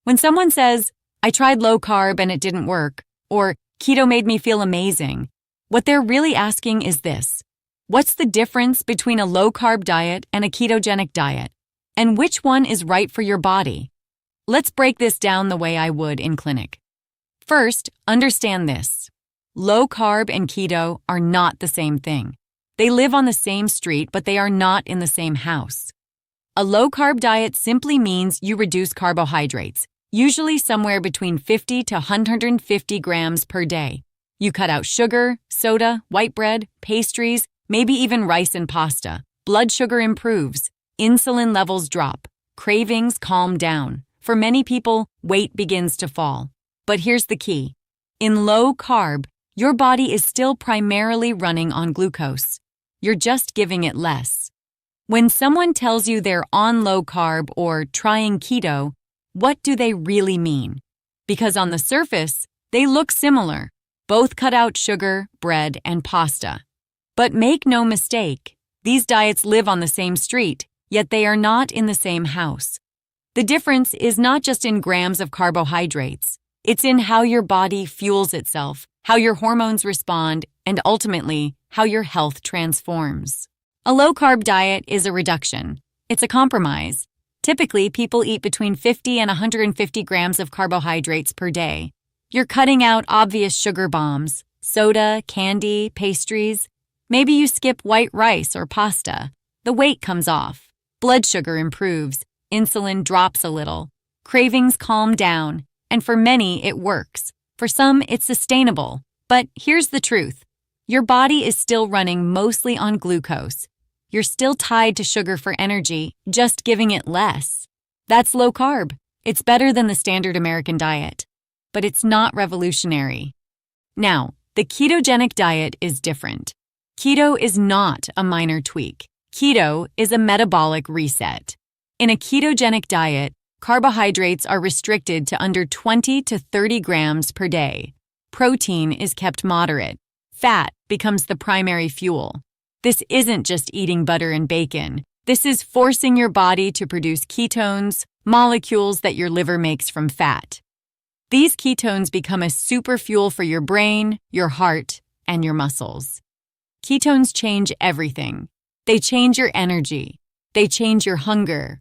When someone says, "I tried low carb and it didn't work," or "keto made me feel amazing," what they're really asking is this: what's the difference between a low carb diet and a ketogenic diet? And which one is right for your body? Let's break this down the way I would in clinic. First, understand this. Low carb and keto are not the same thing. They live on the same street, but they are not in the same house. A low carb diet simply means you reduce carbohydrates, usually somewhere between 50 to 150 grams per day. You cut out sugar, soda, white bread, pastries, maybe even rice and pasta. Blood sugar improves, insulin levels drop, cravings calm down. For many people, weight begins to fall. But here's the key. In low carb, your body is still primarily running on glucose. You're just giving it less. When someone tells you they're on low carb or trying keto, what do they really mean? Because on the surface, they look similar. Both cut out sugar, bread, and pasta. But make no mistake, these diets live on the same street, yet they are not in the same house. The difference is not just in grams of carbohydrates. It's in how your body fuels itself, how your hormones respond, and ultimately, how your health transforms. A low-carb diet is a reduction. It's a compromise. Typically, people eat between 50 and 150 grams of carbohydrates per day. You're cutting out obvious sugar bombs, soda, candy, pastries. Maybe you skip white rice or pasta. The weight comes off. Blood sugar improves. Insulin drops a little. Cravings calm down. And for many, it works. For some, it's sustainable. But here's the truth. Your body is still running mostly on glucose. You're still tied to sugar for energy, just giving it less. That's low carb. It's better than the standard American diet. But it's not revolutionary. Now, the ketogenic diet is different. Keto is not a minor tweak. Keto is a metabolic reset. In a ketogenic diet, carbohydrates are restricted to under 20 to 30 grams per day. Protein is kept moderate. Fat becomes the primary fuel. This isn't just eating butter and bacon. This is forcing your body to produce ketones, molecules that your liver makes from fat. These ketones become a super fuel for your brain, your heart, and your muscles. Ketones change everything. They change your energy. They change your hunger.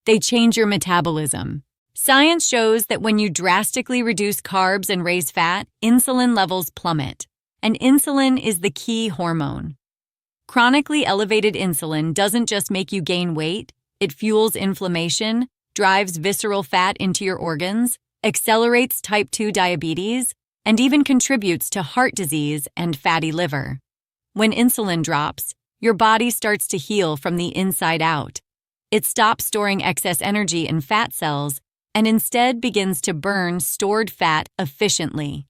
They change your metabolism. Science shows that when you drastically reduce carbs and raise fat, insulin levels plummet. And insulin is the key hormone. Chronically elevated insulin doesn't just make you gain weight, it fuels inflammation, drives visceral fat into your organs, accelerates type 2 diabetes, and even contributes to heart disease and fatty liver. When insulin drops, your body starts to heal from the inside out. It stops storing excess energy in fat cells and instead begins to burn stored fat efficiently.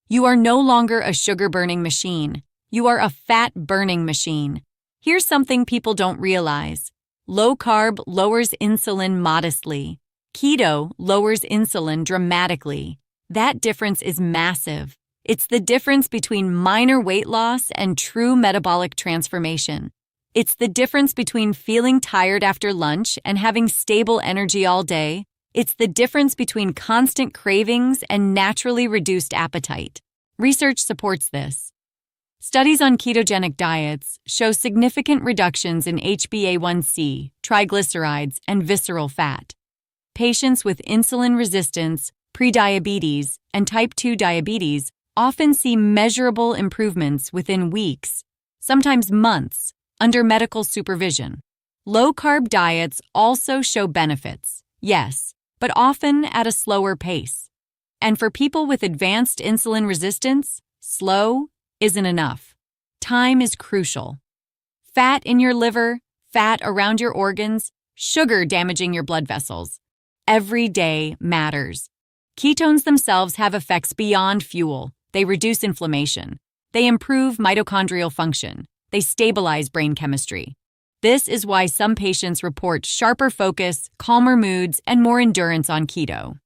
You are no longer a sugar-burning machine. You are a fat-burning machine. Here's something people don't realize. Low carb lowers insulin modestly. Keto lowers insulin dramatically. That difference is massive. It's the difference between minor weight loss and true metabolic transformation. It's the difference between feeling tired after lunch and having stable energy all day. It's the difference between constant cravings and naturally reduced appetite. Research supports this. Studies on ketogenic diets show significant reductions in HbA1c, triglycerides, and visceral fat. Patients with insulin resistance, prediabetes, and type 2 diabetes often see measurable improvements within weeks, sometimes months, under medical supervision. Low-carb diets also show benefits, yes, but often at a slower pace. And for people with advanced insulin resistance, slow isn't enough. Time is crucial. Fat in your liver, fat around your organs, sugar damaging your blood vessels. Every day matters. Ketones themselves have effects beyond fuel. They reduce inflammation. They improve mitochondrial function. They stabilize brain chemistry. This is why some patients report sharper focus, calmer moods, and more endurance on keto.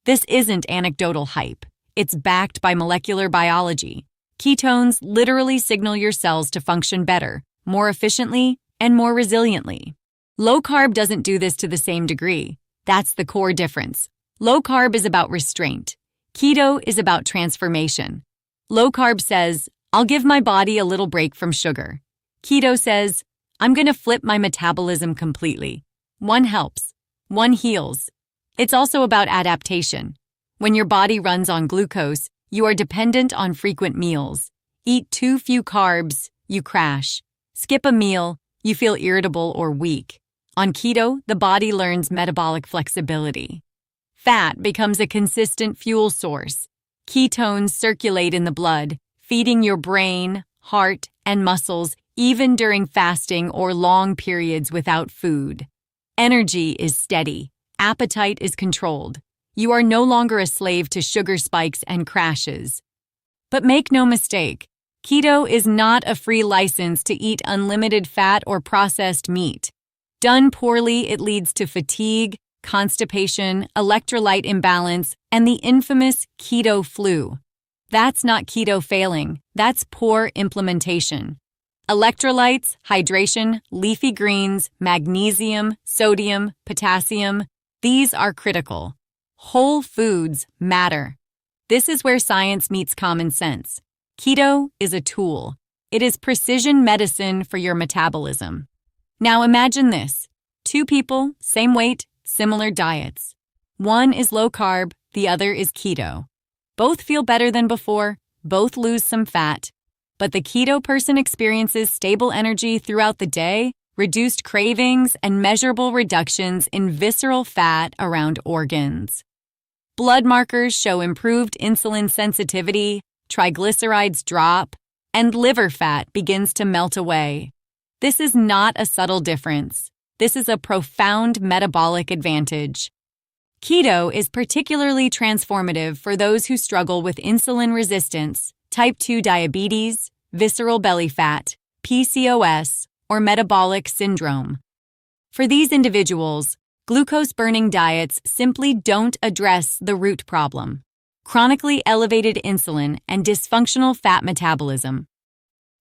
This isn't anecdotal hype. It's backed by molecular biology. Ketones literally signal your cells to function better, more efficiently, and more resiliently. Low carb doesn't do this to the same degree. That's the core difference. Low carb is about restraint. Keto is about transformation. Low carb says, I'll give my body a little break from sugar. Keto says, I'm going to flip my metabolism completely. One helps. One heals. It's also about adaptation. When your body runs on glucose, you are dependent on frequent meals. Eat too few carbs, you crash. Skip a meal, you feel irritable or weak. On keto, the body learns metabolic flexibility. Fat becomes a consistent fuel source. Ketones circulate in the blood, feeding your brain, heart, and muscles even during fasting or long periods without food. Energy is steady. Appetite is controlled. You are no longer a slave to sugar spikes and crashes. But make no mistake, keto is not a free license to eat unlimited fat or processed meat. Done poorly, it leads to fatigue, constipation, electrolyte imbalance, and the infamous keto flu. That's not keto failing, that's poor implementation. Electrolytes, hydration, leafy greens, magnesium, sodium, potassium, these are critical. Whole foods matter. This is where science meets common sense. Keto is a tool. It is precision medicine for your metabolism. Now imagine this. Two people, same weight, similar diets. One is low carb, the other is keto. Both feel better than before, both lose some fat. But the keto person experiences stable energy throughout the day, reduced cravings, and measurable reductions in visceral fat around organs. Blood markers show improved insulin sensitivity, triglycerides drop, and liver fat begins to melt away. This is not a subtle difference. This is a profound metabolic advantage. Keto is particularly transformative for those who struggle with insulin resistance, type 2 diabetes, visceral belly fat, PCOS, or metabolic syndrome. For these individuals, glucose-burning diets simply don't address the root problem: chronically elevated insulin and dysfunctional fat metabolism.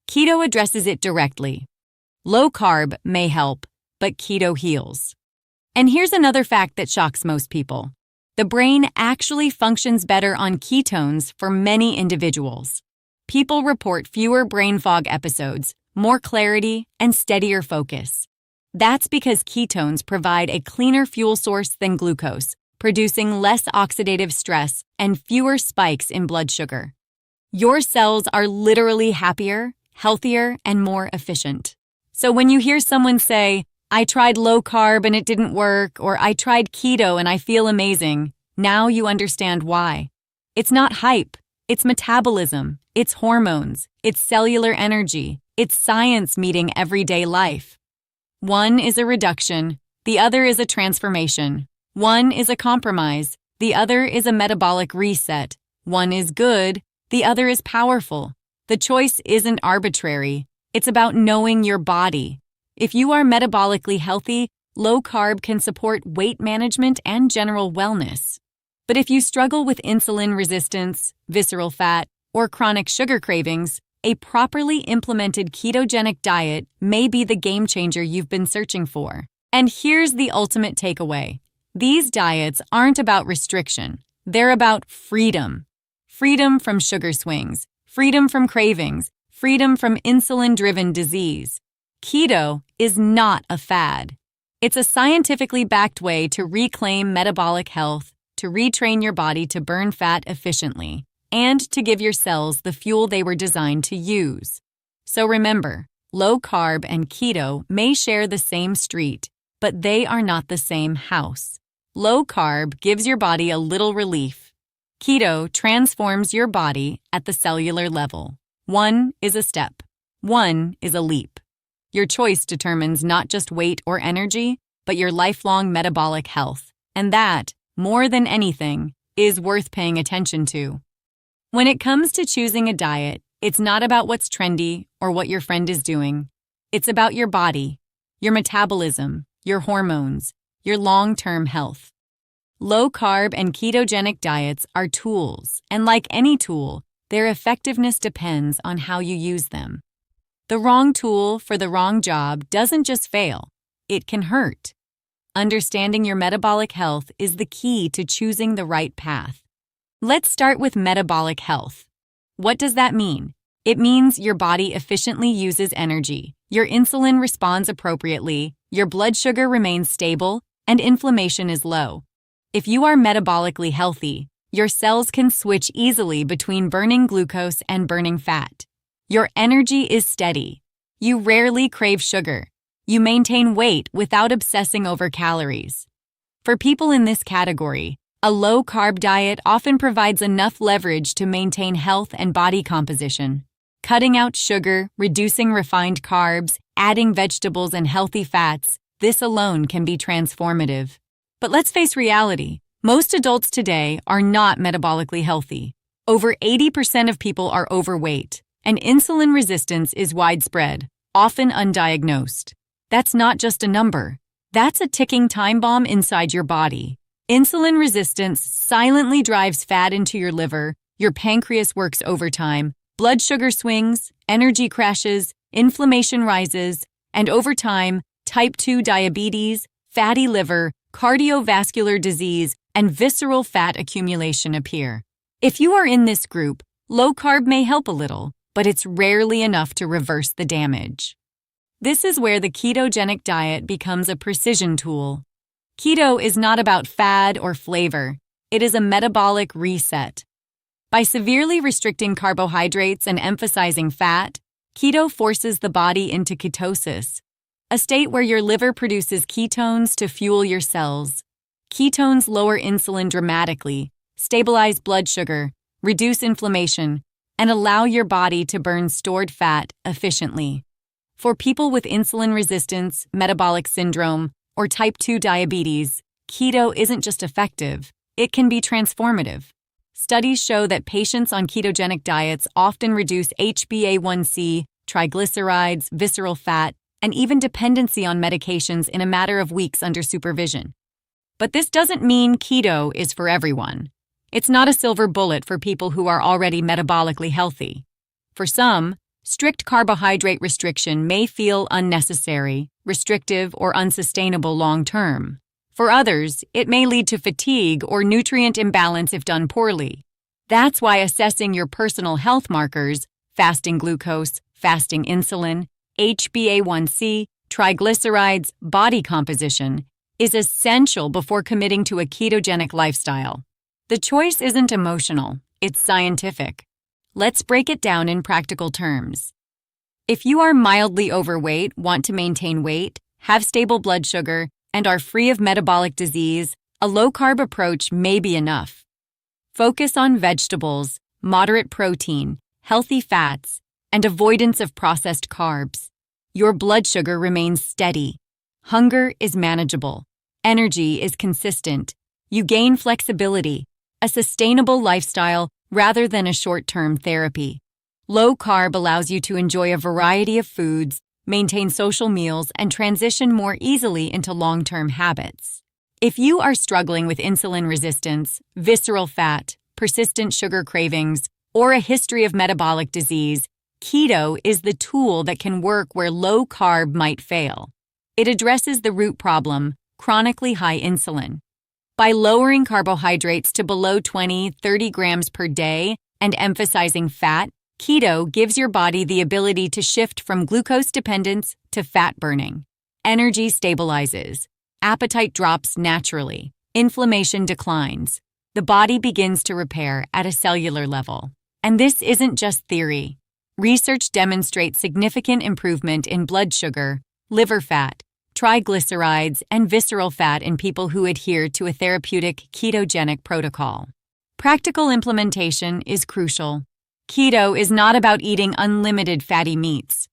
Keto addresses it directly. Low carb may help, but keto heals. And here's another fact that shocks most people. The brain actually functions better on ketones for many individuals. People report fewer brain fog episodes, more clarity, and steadier focus. That's because ketones provide a cleaner fuel source than glucose, producing less oxidative stress and fewer spikes in blood sugar. Your cells are literally happier, healthier, and more efficient. So when you hear someone say, I tried low carb and it didn't work, or I tried keto and I feel amazing, now you understand why. It's not hype. It's metabolism. It's hormones. It's cellular energy. It's science meeting everyday life. One is a reduction. The other is a transformation. One is a compromise. The other is a metabolic reset. One is good. The other is powerful. The choice isn't arbitrary. It's about knowing your body. If you are metabolically healthy, low carb can support weight management and general wellness. But if you struggle with insulin resistance, visceral fat, or chronic sugar cravings, a properly implemented ketogenic diet may be the game changer you've been searching for. And here's the ultimate takeaway. These diets aren't about restriction. They're about freedom. Freedom from sugar swings, freedom from cravings, freedom from insulin-driven disease. Keto is not a fad. It's a scientifically backed way to reclaim metabolic health, to retrain your body to burn fat efficiently, and to give your cells the fuel they were designed to use. So remember, low carb and keto may share the same street, but they are not the same house. Low carb gives your body a little relief. Keto transforms your body at the cellular level. One is a step. One is a leap. Your choice determines not just weight or energy, but your lifelong metabolic health. And that, more than anything, is worth paying attention to. When it comes to choosing a diet, it's not about what's trendy or what your friend is doing. It's about your body, your metabolism, your hormones, your long-term health. Low-carb and ketogenic diets are tools, and like any tool, their effectiveness depends on how you use them. The wrong tool for the wrong job doesn't just fail, it can hurt. Understanding your metabolic health is the key to choosing the right path. Let's start with metabolic health. What does that mean? It means your body efficiently uses energy, your insulin responds appropriately, your blood sugar remains stable, and inflammation is low. If you are metabolically healthy, your cells can switch easily between burning glucose and burning fat. Your energy is steady. You rarely crave sugar. You maintain weight without obsessing over calories. For people in this category, a low-carb diet often provides enough leverage to maintain health and body composition. Cutting out sugar, reducing refined carbs, adding vegetables and healthy fats, this alone can be transformative. But let's face reality. Most adults today are not metabolically healthy. Over 80% of people are overweight, and insulin resistance is widespread, often undiagnosed. That's not just a number. That's a ticking time bomb inside your body. Insulin resistance silently drives fat into your liver, your pancreas works overtime, blood sugar swings, energy crashes, inflammation rises, and over time, type 2 diabetes, fatty liver, cardiovascular disease, and visceral fat accumulation appear. If you are in this group, low carb may help a little, but it's rarely enough to reverse the damage. This is where the ketogenic diet becomes a precision tool. Keto is not about fad or flavor. It is a metabolic reset. By severely restricting carbohydrates and emphasizing fat, keto forces the body into ketosis, a state where your liver produces ketones to fuel your cells. Ketones lower insulin dramatically, stabilize blood sugar, reduce inflammation, and allow your body to burn stored fat efficiently. For people with insulin resistance, metabolic syndrome, or type 2 diabetes, keto isn't just effective, it can be transformative. Studies show that patients on ketogenic diets often reduce HbA1c, triglycerides, visceral fat, and even dependency on medications in a matter of weeks under supervision. But this doesn't mean keto is for everyone. It's not a silver bullet for people who are already metabolically healthy. For some, strict carbohydrate restriction may feel unnecessary, restrictive, or unsustainable long-term. For others, it may lead to fatigue or nutrient imbalance if done poorly. That's why assessing your personal health markers, fasting glucose, fasting insulin, HbA1c, triglycerides, body composition, is essential before committing to a ketogenic lifestyle. The choice isn't emotional, it's scientific. Let's break it down in practical terms. If you are mildly overweight, want to maintain weight, have stable blood sugar, and are free of metabolic disease, a low-carb approach may be enough. Focus on vegetables, moderate protein, healthy fats, and avoidance of processed carbs. Your blood sugar remains steady. Hunger is manageable. Energy is consistent. You gain flexibility, a sustainable lifestyle rather than a short-term therapy. Low carb allows you to enjoy a variety of foods, maintain social meals, and transition more easily into long-term habits. If you are struggling with insulin resistance, visceral fat, persistent sugar cravings, or a history of metabolic disease, keto is the tool that can work where low carb might fail. It addresses the root problem, chronically high insulin. By lowering carbohydrates to below 20-30 grams per day and emphasizing fat, keto gives your body the ability to shift from glucose dependence to fat burning. Energy stabilizes. Appetite drops naturally. Inflammation declines. The body begins to repair at a cellular level. And this isn't just theory. Research demonstrates significant improvement in blood sugar, liver fat, triglycerides, and visceral fat in people who adhere to a therapeutic ketogenic protocol. Practical implementation is crucial. Keto is not about eating unlimited fatty meats.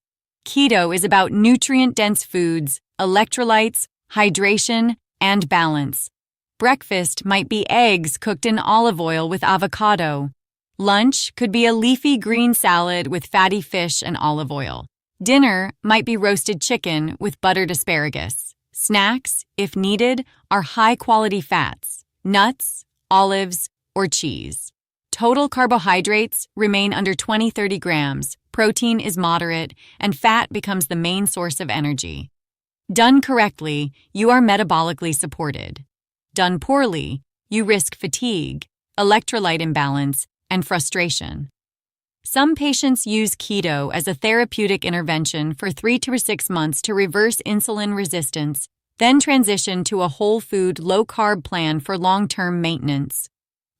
Keto is about nutrient-dense foods, electrolytes, hydration, and balance. Breakfast might be eggs cooked in olive oil with avocado. Lunch could be a leafy green salad with fatty fish and olive oil. Dinner might be roasted chicken with buttered asparagus. Snacks, if needed, are high-quality fats, nuts, olives, or cheese. Total carbohydrates remain under 20-30 grams, protein is moderate, and fat becomes the main source of energy. Done correctly, you are metabolically supported. Done poorly, you risk fatigue, electrolyte imbalance, and frustration. Some patients use keto as a therapeutic intervention for 3 to 6 months to reverse insulin resistance, then transition to a whole food, low carb plan for long-term maintenance.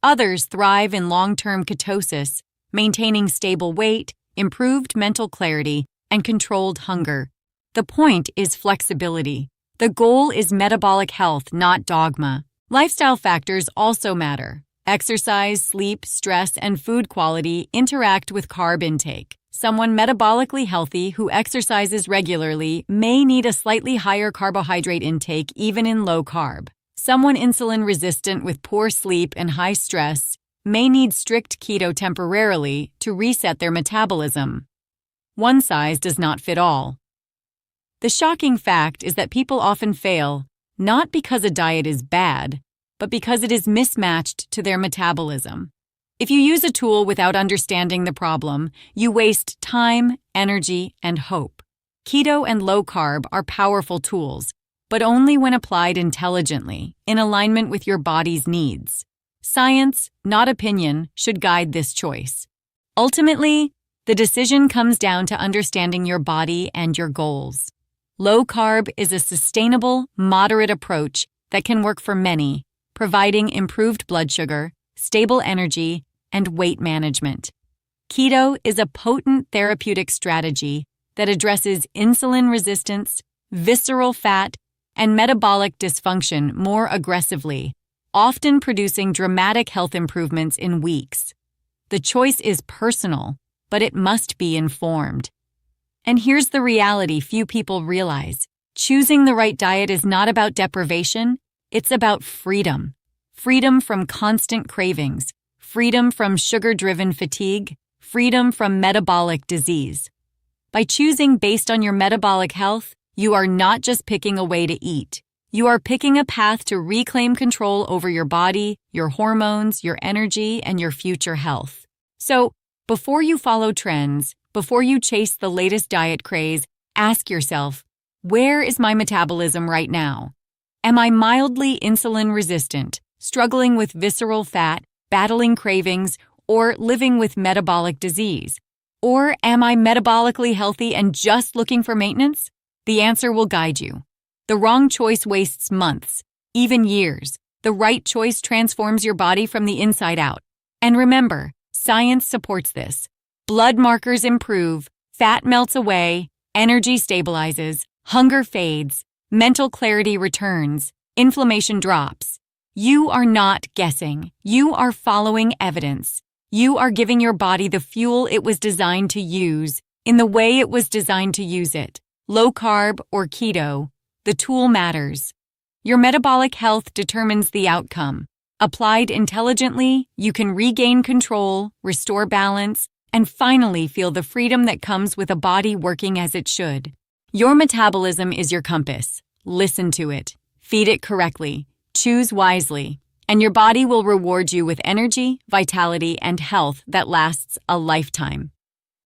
Others thrive in long-term ketosis, maintaining stable weight, improved mental clarity, and controlled hunger. The point is flexibility. The goal is metabolic health, not dogma. Lifestyle factors also matter. Exercise, sleep, stress, and food quality interact with carb intake. Someone metabolically healthy who exercises regularly may need a slightly higher carbohydrate intake even in low carb. Someone insulin resistant with poor sleep and high stress may need strict keto temporarily to reset their metabolism. One size does not fit all. The shocking fact is that people often fail, not because a diet is bad, but because it is mismatched to their metabolism. If you use a tool without understanding the problem, you waste time, energy, and hope. Keto and low carb are powerful tools, but only when applied intelligently, in alignment with your body's needs. Science, not opinion, should guide this choice. Ultimately, the decision comes down to understanding your body and your goals. Low carb is a sustainable, moderate approach that can work for many, providing improved blood sugar, stable energy, and weight management. Keto is a potent therapeutic strategy that addresses insulin resistance, visceral fat, and metabolic dysfunction more aggressively, often producing dramatic health improvements in weeks. The choice is personal, but it must be informed. And here's the reality few people realize. Choosing the right diet is not about deprivation, it's about freedom. Freedom from constant cravings, freedom from sugar-driven fatigue, freedom from metabolic disease. By choosing based on your metabolic health, you are not just picking a way to eat. You are picking a path to reclaim control over your body, your hormones, your energy, and your future health. So, before you follow trends, before you chase the latest diet craze, ask yourself, where is my metabolism right now? Am I mildly insulin resistant, struggling with visceral fat, battling cravings, or living with metabolic disease? Or am I metabolically healthy and just looking for maintenance? The answer will guide you. The wrong choice wastes months, even years. The right choice transforms your body from the inside out. And remember, science supports this. Blood markers improve, fat melts away, energy stabilizes, hunger fades, mental clarity returns, inflammation drops. You are not guessing. You are following evidence. You are giving your body the fuel it was designed to use, in the way it was designed to use it. Low carb or keto, the tool matters. Your metabolic health determines the outcome. Applied intelligently, you can regain control, restore balance, and finally feel the freedom that comes with a body working as it should. Your metabolism is your compass. Listen to it. Feed it correctly. Choose wisely. And your body will reward you with energy, vitality, and health that lasts a lifetime.